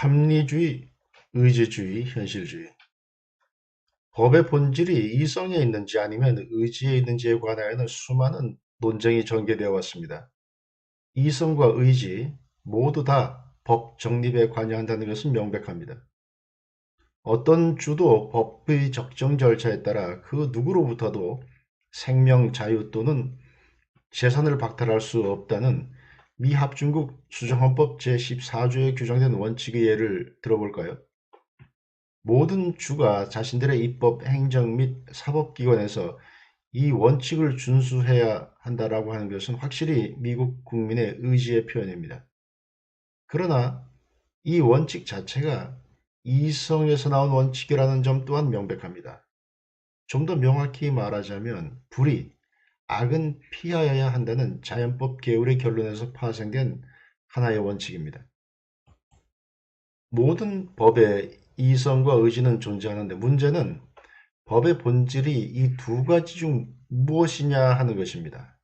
합리주의, 의지주의, 현실주의. 법의 본질이 이성에 있는지 아니면 의지에 있는지에 관하여는 수많은 논쟁이 전개되어 왔습니다. 이성과 의지 모두 다 법 정립에 관여한다는 것은 명백합니다. 어떤 주도 법의 적정 절차에 따라 그 누구로부터도 생명, 자유 또는 재산을 박탈할 수 없다는 미 합중국 수정헌법 제14조에 규정된 원칙의 예를 들어볼까요? 모든 주가 자신들의 입법, 행정 및 사법기관에서 이 원칙을 준수해야 한다라고 하는 것은 확실히 미국 국민의 의지의 표현입니다. 그러나 이 원칙 자체가 이성에서 나온 원칙이라는 점 또한 명백합니다. 좀 더 명확히 말하자면 불의, 악은 피하여야 한다는 자연법 계율의 결론에서 파생된 하나의 원칙입니다. 모든 법에 이성과 의지는 존재하는데 문제는 법의 본질이 이 두 가지 중 무엇이냐 하는 것입니다.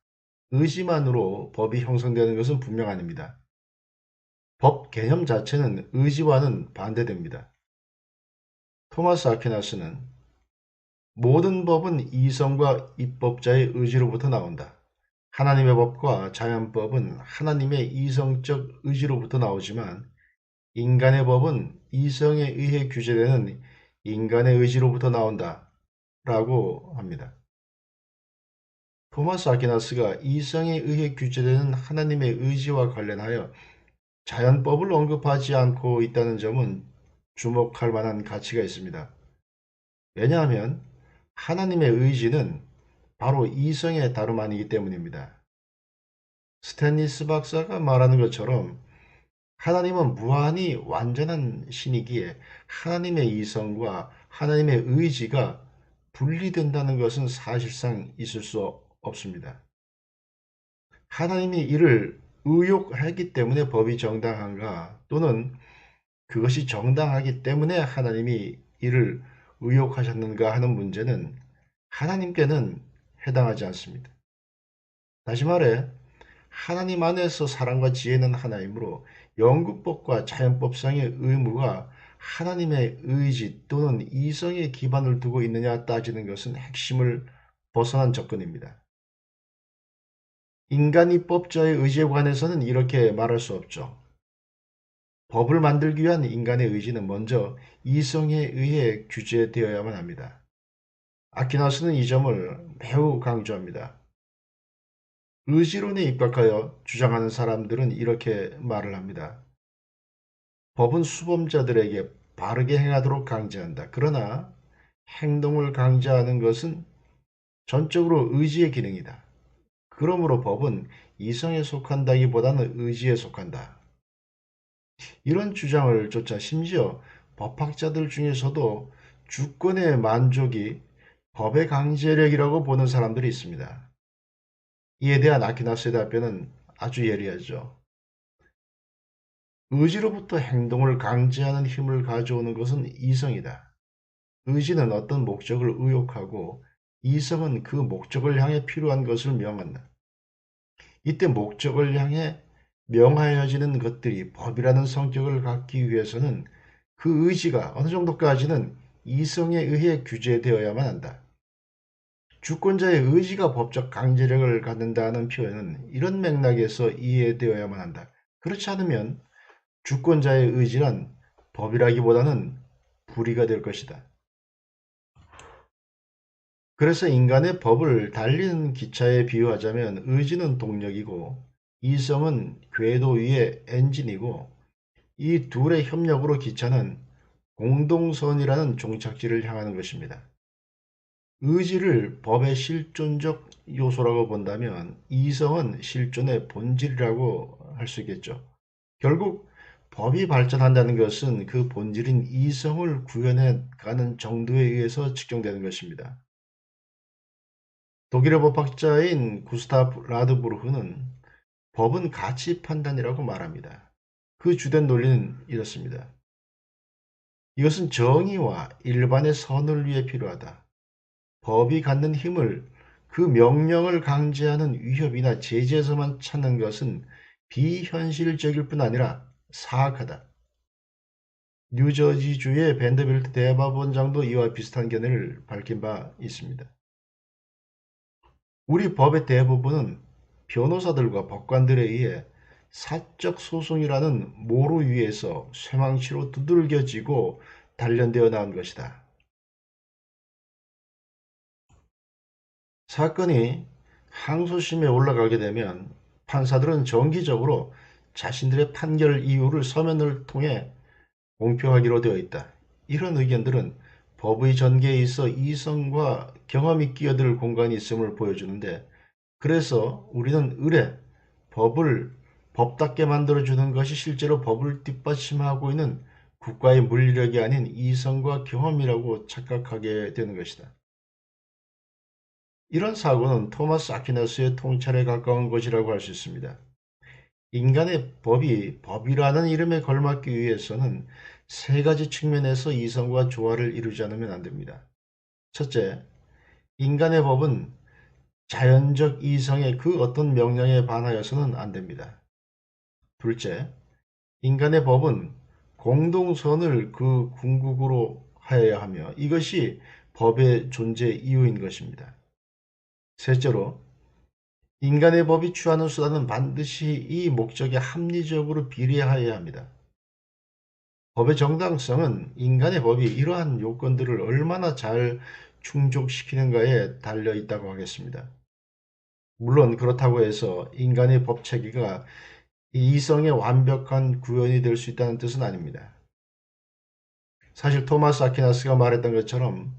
의지만으로 법이 형성되는 것은 분명 아닙니다. 법 개념 자체는 의지와는 반대됩니다. 토마스 아퀴나스는 모든 법은 이성과 입법자의 의지로부터 나온다. 하나님의 법과 자연법은 하나님의 이성적 의지로부터 나오지만 인간의 법은 이성에 의해 규제되는 인간의 의지로부터 나온다. 라고 합니다. 토마스 아퀴나스가 이성에 의해 규제되는 하나님의 의지와 관련하여 자연법을 언급하지 않고 있다는 점은 주목할 만한 가치가 있습니다. 왜냐하면 하나님의 의지는 바로 이성의 다름 아니기 때문입니다. 스탠리스 박사가 말하는 것처럼 하나님은 무한히 완전한 신이기에 하나님의 이성과 하나님의 의지가 분리된다는 것은 사실상 있을 수 없습니다. 하나님이 이를 의욕하기 때문에 법이 정당한가 또는 그것이 정당하기 때문에 하나님이 이를 의욕하셨는가 하는 문제는 하나님께는 해당하지 않습니다. 다시 말해 하나님 안에서 사랑과 지혜는 하나이므로 영국법과 자연법상의 의무가 하나님의 의지 또는 이성에 기반을 두고 있느냐 따지는 것은 핵심을 벗어난 접근입니다. 인간 입법자의 의지에 관해서는 이렇게 말할 수 없죠. 법을 만들기 위한 인간의 의지는 먼저 이성에 의해 규제되어야만 합니다. 아퀴나스는 이 점을 매우 강조합니다. 의지론에 입각하여 주장하는 사람들은 이렇게 말을 합니다. 법은 수범자들에게 바르게 행하도록 강제한다. 그러나 행동을 강제하는 것은 전적으로 의지의 기능이다. 그러므로 법은 이성에 속한다기보다는 의지에 속한다. 이런 주장을 쫓아 심지어 법학자들 중에서도 주권의 만족이 법의 강제력이라고 보는 사람들이 있습니다. 이에 대한 아퀴나스의 답변은 아주 예리하죠. 의지로부터 행동을 강제하는 힘을 가져오는 것은 이성이다. 의지는 어떤 목적을 의욕하고 이성은 그 목적을 향해 필요한 것을 명한다. 이때 목적을 향해 명하여지는 것들이 법이라는 성격을 갖기 위해서는 그 의지가 어느 정도까지는 이성에 의해 규제되어야만 한다. 주권자의 의지가 법적 강제력을 갖는다는 표현은 이런 맥락에서 이해되어야만 한다. 그렇지 않으면 주권자의 의지란 법이라기보다는 불의가 될 것이다. 그래서 인간의 법을 달리는 기차에 비유하자면 의지는 동력이고 이성은 궤도 위의 엔진이고 이 둘의 협력으로 기차는 공동선이라는 종착지를 향하는 것입니다. 의지를 법의 실존적 요소라고 본다면 이성은 실존의 본질이라고 할 수 있겠죠. 결국 법이 발전한다는 것은 그 본질인 이성을 구현해 가는 정도에 의해서 측정되는 것입니다. 독일의 법학자인 구스타프 라드부르흐는 법은 가치 판단이라고 말합니다. 그 주된 논리는 이렇습니다. 이것은 정의와 일반의 선을 위해 필요하다. 법이 갖는 힘을 그 명령을 강제하는 위협이나 제재에서만 찾는 것은 비현실적일 뿐 아니라 사악하다. 뉴저지주의 밴더빌트 대법원장도 이와 비슷한 견해를 밝힌 바 있습니다. 우리 법의 대부분은 변호사들과 법관들에 의해 사적 소송이라는 모로 위에서 쇠망치로 두들겨지고 단련되어 나온 것이다. 사건이 항소심에 올라가게 되면 판사들은 정기적으로 자신들의 판결 이유를 서면을 통해 공표하기로 되어 있다. 이런 의견들은 법의 전개에 있어 이성과 경험이 끼어들 공간이 있음을 보여주는데, 그래서 우리는 의례 법을 법답게 만들어주는 것이 실제로 법을 뒷받침하고 있는 국가의 물리력이 아닌 이성과 경험이라고 착각하게 되는 것이다. 이런 사고는 토마스 아퀴나스의 통찰에 가까운 것이라고 할 수 있습니다. 인간의 법이 법이라는 이름에 걸맞기 위해서는 세 가지 측면에서 이성과 조화를 이루지 않으면 안 됩니다. 첫째, 인간의 법은 자연적 이성의 그 어떤 명령에 반하여서는 안 됩니다. 둘째, 인간의 법은 공동선을 그 궁극으로 하여야 하며 이것이 법의 존재 이유인 것입니다. 셋째로, 인간의 법이 취하는 수단은 반드시 이 목적에 합리적으로 비례하여야 합니다. 법의 정당성은 인간의 법이 이러한 요건들을 얼마나 잘 충족시키는가에 달려 있다고 하겠습니다. 물론 그렇다고 해서 인간의 법 체계가 이성의 완벽한 구현이 될 수 있다는 뜻은 아닙니다. 사실 토마스 아퀴나스가 말했던 것처럼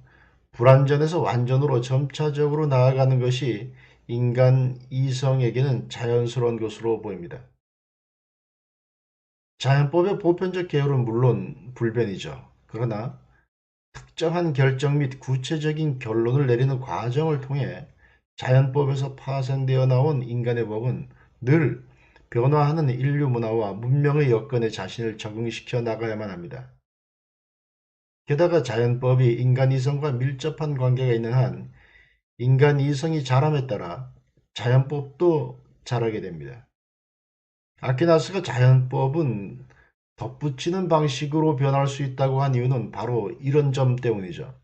불완전에서 완전으로 점차적으로 나아가는 것이 인간 이성에게는 자연스러운 것으로 보입니다. 자연법의 보편적 계율은 물론 불변이죠. 그러나 특정한 결정 및 구체적인 결론을 내리는 과정을 통해 자연법에서 파생되어 나온 인간의 법은 늘 변화하는 인류 문화와 문명의 여건에 자신을 적응시켜 나가야만 합니다. 게다가 자연법이 인간 이성과 밀접한 관계가 있는 한 인간 이성이 자람에 따라 자연법도 자라게 됩니다. 아퀴나스가 자연법은 덧붙이는 방식으로 변할 수 있다고 한 이유는 바로 이런 점 때문이죠.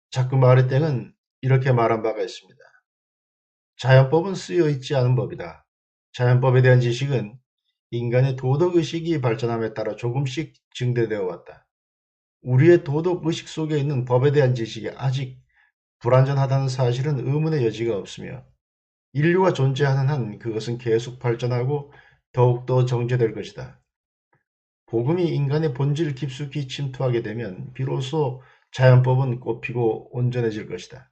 자꾸 말의 땡은 이렇게 말한 바가 있습니다. 자연법은 쓰여 있지 않은 법이다. 자연법에 대한 지식은 인간의 도덕의식이 발전함에 따라 조금씩 증대되어 왔다. 우리의 도덕의식 속에 있는 법에 대한 지식이 아직 불완전하다는 사실은 의문의 여지가 없으며 인류가 존재하는 한 그것은 계속 발전하고 더욱더 정제될 것이다. 복음이 인간의 본질 깊숙이 침투하게 되면 비로소 자연법은 꽃피고 온전해질 것이다.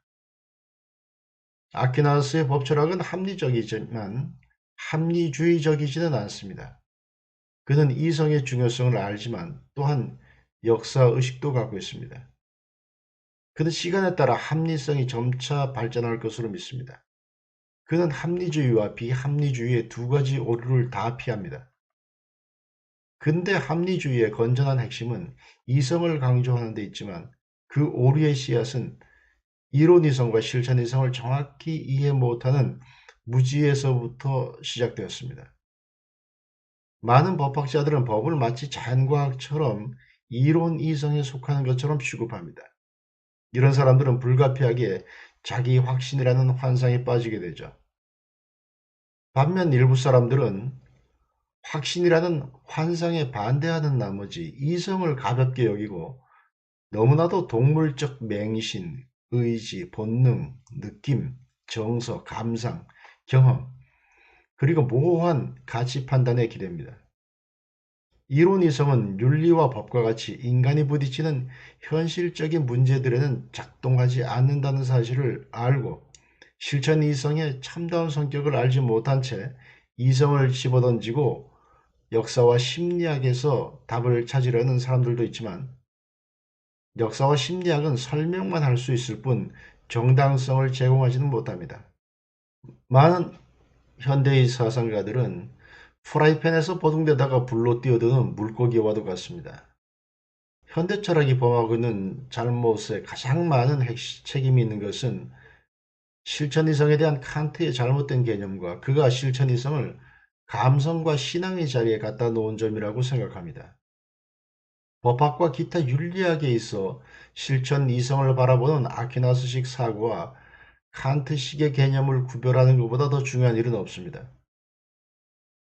아퀴나스의 법철학은 합리적이지만 합리주의적이지는 않습니다. 그는 이성의 중요성을 알지만 또한 역사의식도 갖고 있습니다. 그는 시간에 따라 합리성이 점차 발전할 것으로 믿습니다. 그는 합리주의와 비합리주의의 두 가지 오류를 다 피합니다. 근대 합리주의의 건전한 핵심은 이성을 강조하는 데 있지만 그 오류의 씨앗은 이론이성과 실천이성을 정확히 이해 못하는 무지에서부터 시작되었습니다. 많은 법학자들은 법을 마치 자연과학처럼 이론이성에 속하는 것처럼 취급합니다. 이런 사람들은 불가피하게 자기 확신이라는 환상에 빠지게 되죠. 반면 일부 사람들은 확신이라는 환상에 반대하는 나머지 이성을 가볍게 여기고 너무나도 동물적 맹신, 의지, 본능, 느낌, 정서, 감상, 경험, 그리고 모호한 가치 판단에 기댑니다. 이론이성은 윤리와 법과 같이 인간이 부딪히는 현실적인 문제들에는 작동하지 않는다는 사실을 알고 실천이성의 참다운 성격을 알지 못한 채 이성을 집어던지고 역사와 심리학에서 답을 찾으려는 사람들도 있지만 역사와 심리학은 설명만 할 수 있을 뿐 정당성을 제공하지는 못합니다. 많은 현대의 사상가들은 프라이팬에서 버둥대다가 불로 뛰어드는 물고기와도 같습니다. 현대 철학이 범하고 있는 잘못에 가장 많은 책임이 있는 것은 실천이성에 대한 칸트의 잘못된 개념과 그가 실천이성을 감성과 신앙의 자리에 갖다 놓은 점이라고 생각합니다. 법학과 기타 윤리학에 있어 실천 이성을 바라보는 아퀴나스식 사고와 칸트식의 개념을 구별하는 것보다 더 중요한 일은 없습니다.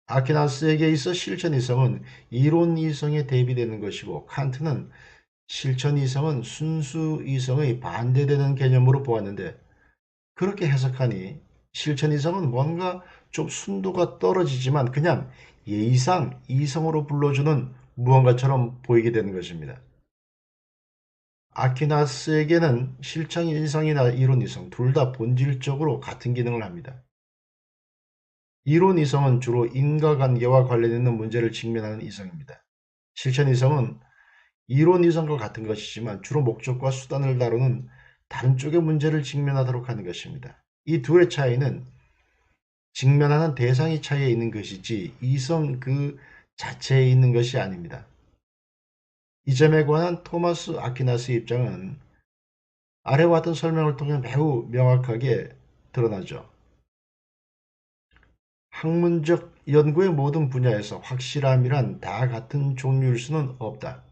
아퀴나스에게 있어 실천 이성은 이론 이성에 대비되는 것이고, 칸트는 실천 이성은 순수 이성의 반대되는 개념으로 보았는데, 그렇게 해석하니 실천 이성은 뭔가 좀 순도가 떨어지지만 그냥 예의상 이성으로 불러주는 무언가처럼 보이게 되는 것입니다. 아퀴나스에게는 실천 이성이나 이론 이성 둘 다 본질적으로 같은 기능을 합니다. 이론 이성은 주로 인과관계와 관련 있는 문제를 직면하는 이성입니다. 실천 이성은 이론 이성과 같은 것이지만 주로 목적과 수단을 다루는 다른 쪽의 문제를 직면하도록 하는 것입니다. 이 둘의 차이는 직면하는 대상의 차이에 있는 것이지 이성 그 자체에 있는 것이 아닙니다. 이 점에 관한 토마스 아퀴나스의 입장은 아래와 같은 설명을 통해 매우 명확하게 드러나죠. 학문적 연구의 모든 분야에서 확실함이란 다 같은 종류일 수는 없다.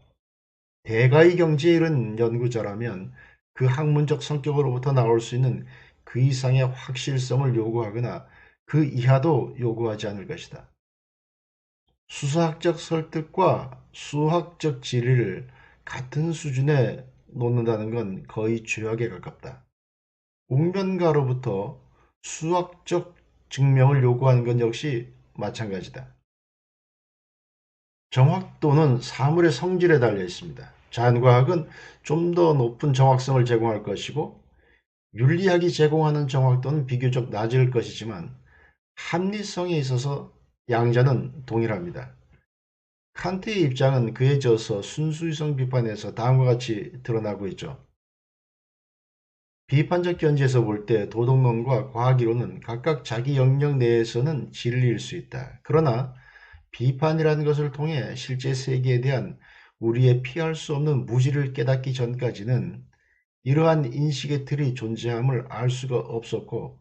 대가의 경지에 이른 연구자라면 그 학문적 성격으로부터 나올 수 있는 그 이상의 확실성을 요구하거나 그 이하도 요구하지 않을 것이다. 수사학적 설득과 수학적 진리를 같은 수준에 놓는다는 건 거의 죄악에 가깝다. 웅변가로부터 수학적 증명을 요구하는 건 역시 마찬가지다. 정확도는 사물의 성질에 달려 있습니다. 자연과학은 좀 더 높은 정확성을 제공할 것이고, 윤리학이 제공하는 정확도는 비교적 낮을 것이지만 합리성에 있어서 양자는 동일합니다. 칸트의 입장은 그에 져서 순수이성 비판에서 다음과 같이 드러나고 있죠. 비판적 견지에서 볼 때 도덕론과 과학이론은 각각 자기 영역 내에서는 진리일 수 있다. 그러나 비판이라는 것을 통해 실제 세계에 대한 우리의 피할 수 없는 무지를 깨닫기 전까지는 이러한 인식의 틀이 존재함을 알 수가 없었고,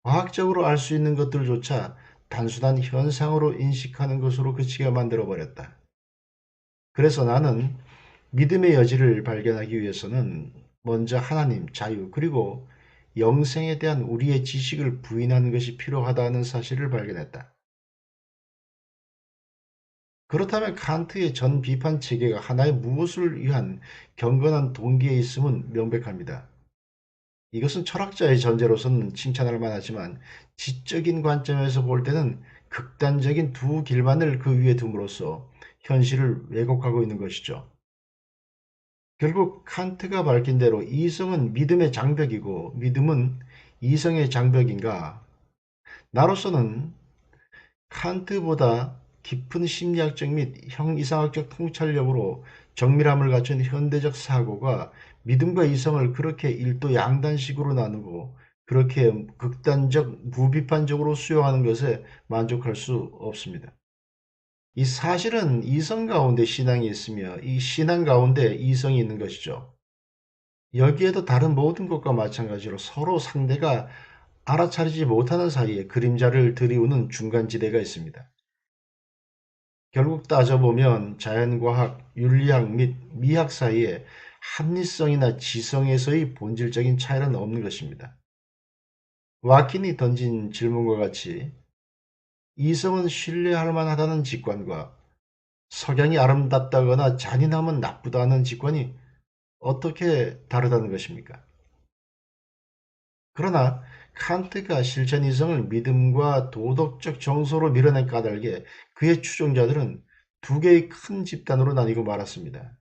과학적으로 알 수 있는 것들조차 단순한 현상으로 인식하는 것으로 그치게 만들어버렸다. 그래서 나는 믿음의 여지를 발견하기 위해서는 먼저 하나님, 자유, 그리고 영생에 대한 우리의 지식을 부인하는 것이 필요하다는 사실을 발견했다. 그렇다면 칸트의 전 비판 체계가 하나의 무엇을 위한 경건한 동기에 있음은 명백합니다. 이것은 철학자의 전제로서는 칭찬할 만하지만 지적인 관점에서 볼 때는 극단적인 두 길만을 그 위에 둠으로써 현실을 왜곡하고 있는 것이죠. 결국 칸트가 밝힌 대로 이성은 믿음의 장벽이고 믿음은 이성의 장벽인가? 나로서는 칸트보다 깊은 심리학적 및 형이상학적 통찰력으로 정밀함을 갖춘 현대적 사고가 믿음과 이성을 그렇게 일도 양단식으로 나누고 그렇게 극단적 무비판적으로 수용하는 것에 만족할 수 없습니다. 이 사실은 이성 가운데 신앙이 있으며 이 신앙 가운데 이성이 있는 것이죠. 여기에도 다른 모든 것과 마찬가지로 서로 상대가 알아차리지 못하는 사이에 그림자를 들이우는 중간지대가 있습니다. 결국 따져보면 자연과학, 윤리학 및 미학 사이에 합리성이나 지성에서의 본질적인 차이는 없는 것입니다. 와킨이 던진 질문과 같이 이성은 신뢰할 만하다는 직관과 석양이 아름답다거나 잔인함은 나쁘다는 직관이 어떻게 다르다는 것입니까? 그러나 칸트가 실천 이성을 믿음과 도덕적 정서로 밀어낸 까닭에 그의 추종자들은 두 개의 큰 집단으로 나뉘고 말았습니다.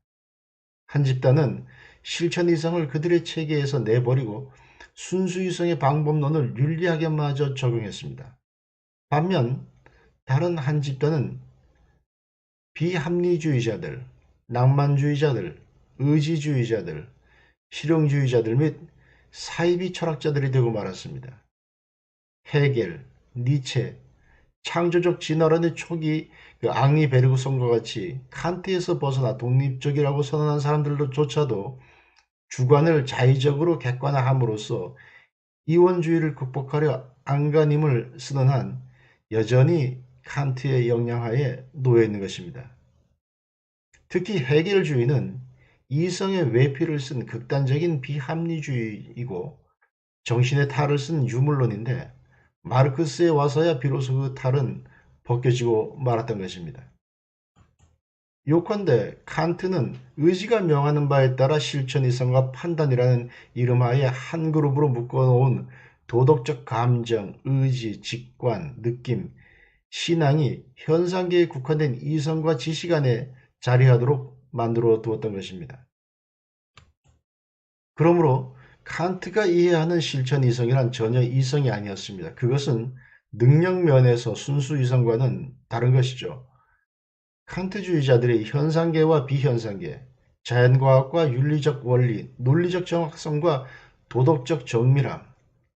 한 집단은 실천 이성을 그들의 체계에서 내버리고 순수 이성의 방법론을 윤리학에마저 적용했습니다. 반면 다른 한 집단은 비합리주의자들, 낭만주의자들, 의지주의자들, 실용주의자들 및 사이비 철학자들이 되고 말았습니다. 헤겔, 니체, 창조적 진화론의 초기 앙리 베르그송과 같이 칸트에서 벗어나 독립적이라고 선언한 사람들조차도 주관을 자의적으로 객관화함으로써 이원주의를 극복하려 안간힘을 쓰는 한 여전히 칸트의 영향하에 놓여 있는 것입니다. 특히 해겔주의는 이성의 외피를 쓴 극단적인 비합리주의이고 정신의 탈을 쓴 유물론인데 마르크스에 와서야 비로소 그 탈은 벗겨지고 말았던 것입니다. 요컨대 칸트는 의지가 명하는 바에 따라 실천 이성과 판단이라는 이름하에 한 그룹으로 묶어놓은 도덕적 감정, 의지, 직관, 느낌, 신앙이 현상계에 국한된 이성과 지식 안에 자리하도록 만들어 두었던 것입니다. 그러므로 칸트가 이해하는 실천 이성이란 전혀 이성이 아니었습니다. 그것은 능력 면에서 순수 이성과는 다른 것이죠. 칸트주의자들의 현상계와 비현상계, 자연과학과 윤리적 원리, 논리적 정확성과 도덕적 정밀함,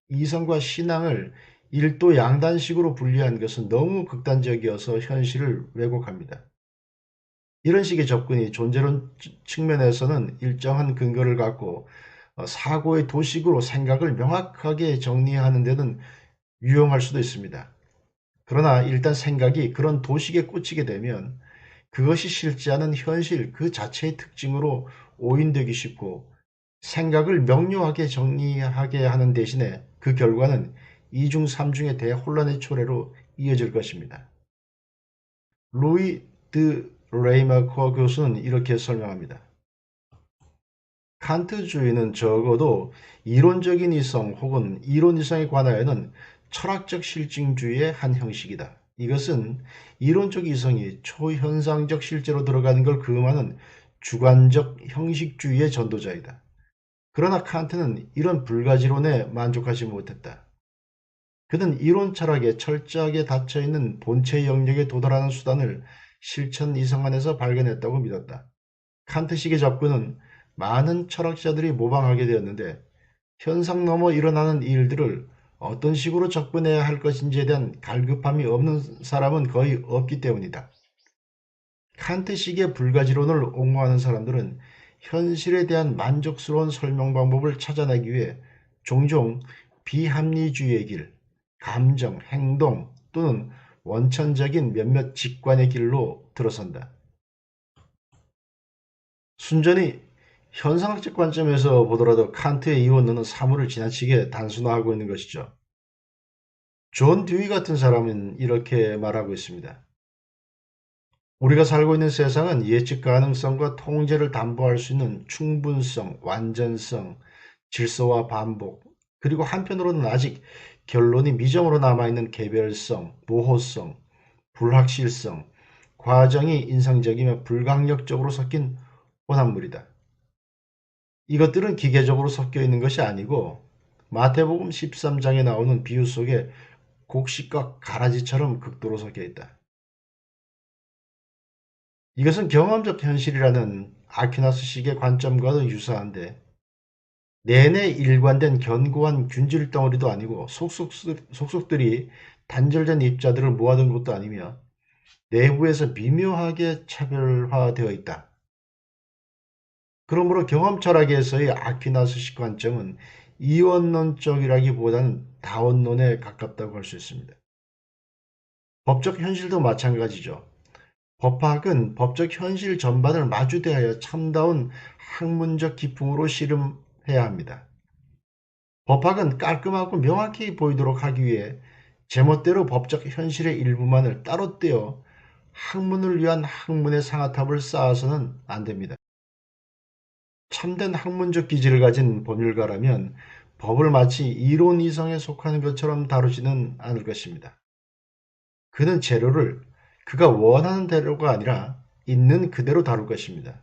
이성과 신앙을 일도 양단식으로 분리한 것은 너무 극단적이어서 현실을 왜곡합니다. 이런 식의 접근이 존재론 측면에서는 일정한 근거를 갖고 사고의 도식으로 생각을 명확하게 정리하는 데는 유용할 수도 있습니다. 그러나 일단 생각이 그런 도식에 꽂히게 되면 그것이 실제하는 현실 그 자체의 특징으로 오인되기 쉽고 생각을 명료하게 정리하게 하는 대신에 그 결과는 이중 삼중의 대혼란의 초래로 이어질 것입니다. 루이 드 레이마커 교수는 이렇게 설명합니다. 칸트주의는 적어도 이론적인 이성 혹은 이론 이성에 관하여는 철학적 실증주의의 한 형식이다. 이것은 이론적 이성이 초현상적 실제로 들어가는 걸 금하는 주관적 형식주의의 전도자이다. 그러나 칸트는 이런 불가지론에 만족하지 못했다. 그는 이론 철학에 철저하게 닫혀있는 본체 영역에 도달하는 수단을 실천 이성 안에서 발견했다고 믿었다. 칸트식의 접근은 많은 철학자들이 모방하게 되었는데 현상 너머 일어나는 일들을 어떤 식으로 접근해야 할 것인지에 대한 갈급함이 없는 사람은 거의 없기 때문이다. 칸트식의 불가지론을 옹호하는 사람들은 현실에 대한 만족스러운 설명 방법을 찾아내기 위해 종종 비합리주의의 길, 감정, 행동 또는 원천적인 몇몇 직관의 길로 들어선다. 순전히 현상학적 관점에서 보더라도 칸트의 이원론은 사물을 지나치게 단순화하고 있는 것이죠. 존 듀이 같은 사람은 이렇게 말하고 있습니다. 우리가 살고 있는 세상은 예측 가능성과 통제를 담보할 수 있는 충분성, 완전성, 질서와 반복, 그리고 한편으로는 아직 결론이 미정으로 남아있는 개별성, 모호성, 불확실성, 과정이 인상적이며 불강력적으로 섞인 혼합물이다. 이것들은 기계적으로 섞여 있는 것이 아니고 마태복음 13장에 나오는 비유 속에 곡식과 가라지처럼 극도로 섞여 있다. 이것은 경험적 현실이라는 아퀴나스식의 관점과도 유사한데 내내 일관된 견고한 균질 덩어리도 아니고 속속들이 단절된 입자들을 모아둔 것도 아니며 내부에서 미묘하게 차별화되어 있다. 그러므로 경험 철학에서의 아퀴나스식 관점은 이원론적이라기보다는 다원론에 가깝다고 할 수 있습니다. 법적 현실도 마찬가지죠. 법학은 법적 현실 전반을 마주대하여 참다운 학문적 기풍으로 씨름해야 합니다. 법학은 깔끔하고 명확히 보이도록 하기 위해 제멋대로 법적 현실의 일부만을 따로 떼어 학문을 위한 학문의 상아탑을 쌓아서는 안 됩니다. 참된 학문적 기질을 가진 법률가라면 법을 마치 이론 이성에 속하는 것처럼 다루지는 않을 것입니다. 그는 재료를 그가 원하는 대로가 아니라 있는 그대로 다룰 것입니다.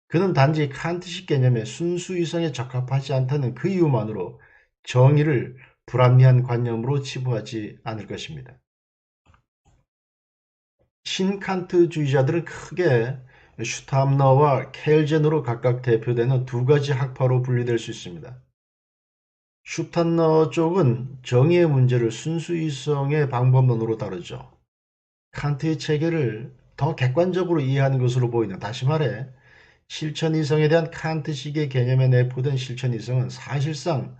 그는 단지 칸트식 개념의 순수 이성에 적합하지 않다는 그 이유만으로 정의를 불합리한 관념으로 치부하지 않을 것입니다. 신칸트주의자들은 크게 슈타함너와 켈젠으로 각각 대표되는 두 가지 학파로 분리될 수 있습니다. 슈타너 쪽은 정의의 문제를 순수이성의 방법론으로 다루죠. 칸트의 체계를 더 객관적으로 이해하는 것으로 보이는, 다시 말해 실천이성에 대한 칸트식의 개념에 내포된 실천이성은 사실상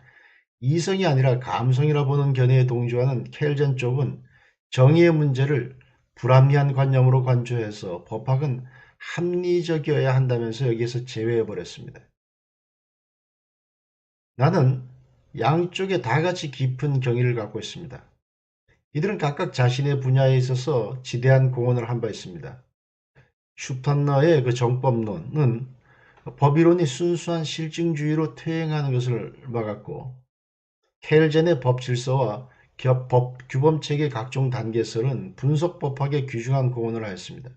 이성이 아니라 감성이라 보는 견해에 동조하는 켈젠 쪽은 정의의 문제를 불합리한 관념으로 관조해서 법학은 합리적이어야 한다면서 여기에서 제외해버렸습니다. 나는 양쪽에 다 같이 깊은 경의를 갖고 있습니다. 이들은 각각 자신의 분야에 있어서 지대한 공헌을 한 바 있습니다. 슈탄너의 그 정법론은 법이론이 순수한 실증주의로 퇴행하는 것을 막았고, 켈젠의 법질서와 법 규범체계 각종 단계설은 분석법학에 귀중한 공헌을 하였습니다.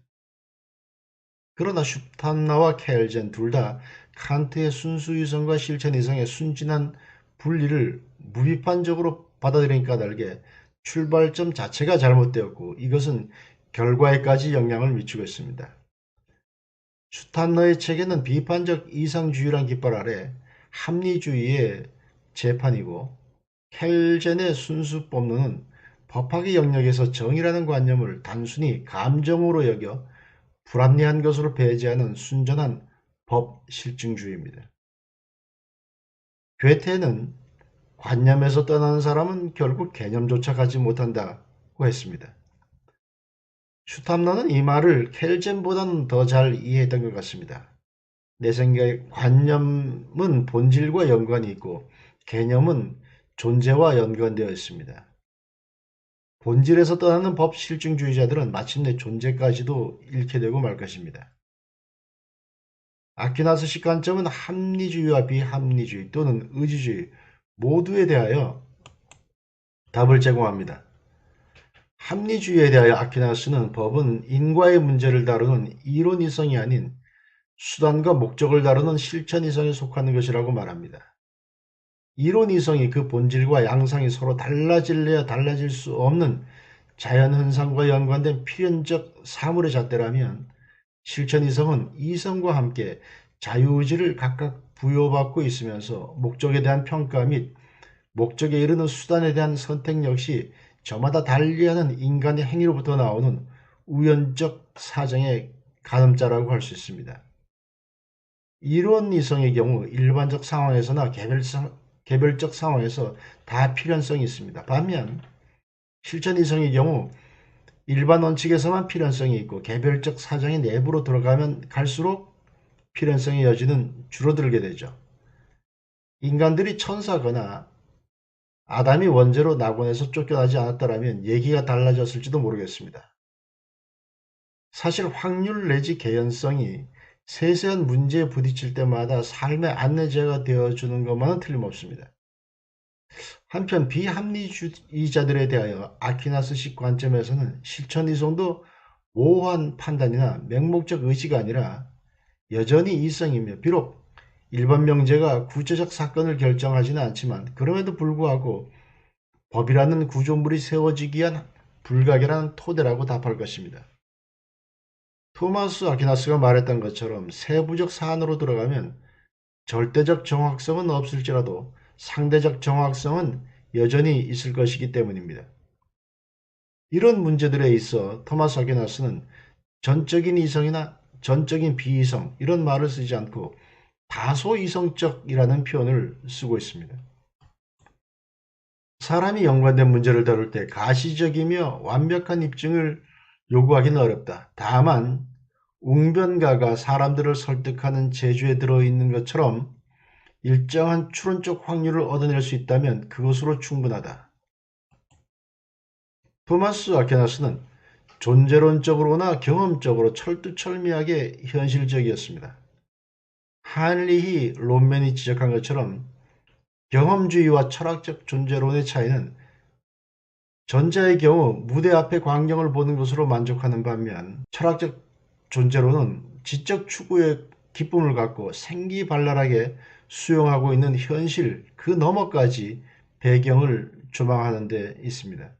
그러나 슈탄나와 켈젠 둘 다 칸트의 순수이성과 실천이성의 순진한 분리를 무비판적으로 받아들인 까닭에 출발점 자체가 잘못되었고, 이것은 결과에까지 영향을 미치고 있습니다. 슈탄너의 책에는 비판적 이상주의란 깃발 아래 합리주의의 재판이고, 켈젠의 순수법론은 법학의 영역에서 정의라는 관념을 단순히 감정으로 여겨 불합리한 것으로 배제하는 순전한 법 실증주의입니다. 괴테는 관념에서 떠나는 사람은 결국 개념조차 가지 못한다고 했습니다. 슈탐너는 이 말을 켈젠보다는 더 잘 이해했던 것 같습니다. 내 생각에 관념은 본질과 연관이 있고 개념은 존재와 연관되어 있습니다. 본질에서 떠나는 법 실증주의자들은 마침내 존재까지도 잃게 되고 말 것입니다. 아퀴나스식 관점은 합리주의와 비합리주의 또는 의지주의 모두에 대하여 답을 제공합니다. 합리주의에 대하여 아퀴나스는 법은 인과의 문제를 다루는 이론이성이 아닌 수단과 목적을 다루는 실천이성에 속하는 것이라고 말합니다. 이론이성이 그 본질과 양상이 서로 달라질래야 달라질 수 없는 자연현상과 연관된 필연적 사물의 잣대라면, 실천이성은 이성과 함께 자유의지를 각각 부여받고 있으면서 목적에 대한 평가 및 목적에 이르는 수단에 대한 선택 역시 저마다 달리하는 인간의 행위로부터 나오는 우연적 사정의 가늠자라고 할 수 있습니다. 이론이성의 경우 일반적 상황에서나 개별적 상황에서 다 필연성이 있습니다. 반면 실천이성의 경우 일반 원칙에서만 필연성이 있고 개별적 사정의 내부로 들어가면 갈수록 필연성의 여지는 줄어들게 되죠. 인간들이 천사거나 아담이 원죄로 낙원에서 쫓겨나지 않았더라면 얘기가 달라졌을지도 모르겠습니다. 사실 확률 내지 개연성이 세세한 문제에 부딪힐 때마다 삶의 안내자가 되어주는 것만은 틀림없습니다. 한편 비합리주의자들에 대하여 아퀴나스식 관점에서는 실천이성도 모호한 판단이나 맹목적 의지가 아니라 여전히 이성이며, 비록 일반 명제가 구체적 사건을 결정하지는 않지만 그럼에도 불구하고 법이라는 구조물이 세워지기 위한 불가결한 토대라고 답할 것입니다. 토마스 아퀴나스가 말했던 것처럼 세부적 사안으로 들어가면 절대적 정확성은 없을지라도 상대적 정확성은 여전히 있을 것이기 때문입니다. 이런 문제들에 있어 토마스 아퀴나스는 전적인 이성이나 전적인 비이성 이런 말을 쓰지 않고 다소 이성적이라는 표현을 쓰고 있습니다. 사람이 연관된 문제를 다룰 때 가시적이며 완벽한 입증을 요구하기는 어렵다. 다만 웅변가가 사람들을 설득하는 재주에 들어있는 것처럼 일정한 추론적 확률을 얻어낼 수 있다면 그것으로 충분하다. 토마스 아퀴나스는 존재론적으로나 경험적으로 철두철미하게 현실적이었습니다. 한리히 론맨이 지적한 것처럼 경험주의와 철학적 존재론의 차이는 전자의 경우 무대 앞의 광경을 보는 것으로 만족하는 반면, 철학적 존재론은 지적 추구의 기쁨을 갖고 생기발랄하게 수용하고 있는 현실 그 너머까지 배경을 조망하는 데 있습니다.